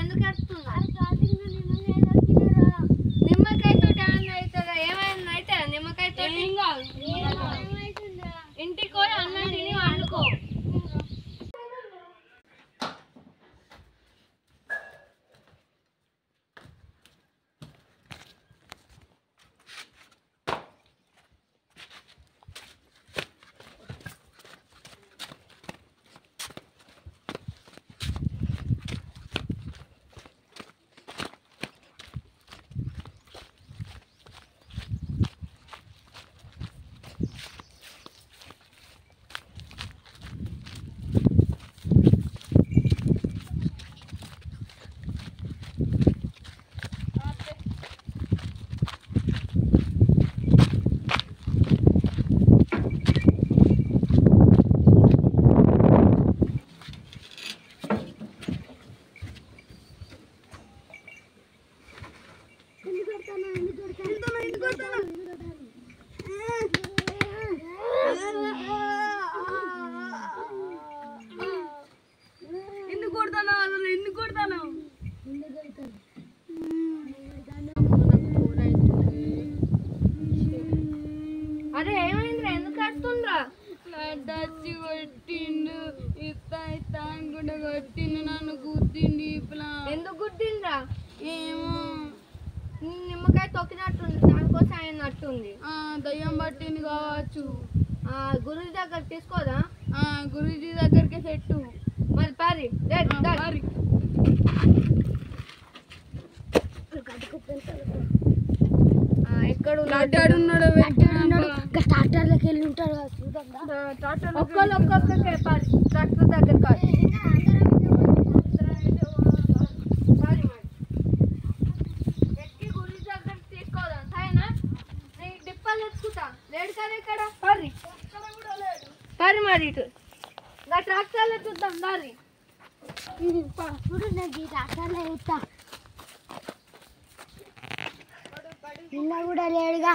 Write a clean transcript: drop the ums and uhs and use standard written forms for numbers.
ఎందుకు వస్తున్నారు? నిమ్మకాయతో ఏమన్నా అవుతుందా? ఏమైనా అయితే నిమ్మకాయతో ఇంటికి పోయి అన్నం తిని వండుకో. అరే ఏమైందిరా? ఎందుకు వస్తుండ్రా? దచ్చి కొట్టిండు. ఇస్తా ఇస్తా అనుకుంటే కొట్టిండు, నన్ను గుద్దిండి. ఎందుకు గుద్దిండ్రా? ఏమో నిమ్మకాయ తొక్కినట్టుంది, దానికోసం అయినట్టుంది. దయ్యం పట్టింది కావచ్చు. గురుజీ దగ్గర తీసుకోదా? గురూజీ దగ్గరికి పెట్టు. మరి పారి ఎక్కడున్నాడు? ట్రాక్టర్లోకి వెళ్ళి ఉంటాడు. ఒక్కొక్కరికే పారి, ట్రాక్టర్ దగ్గర కాదు. ఎక్కి గురుజీ దగ్గర తీసుకోదా? సరేనా? నేను డిప్పలు తెచ్చుకుంటా. లేడు కదా ఇక్కడ? పారి మరి ఇటు ట్రాక్టర్లో చూద్దాం. దారి చూడు, నాకు ఈ ట్రాక్టర్లో వెళ్తా. నిన్న కూడా లేడుగా.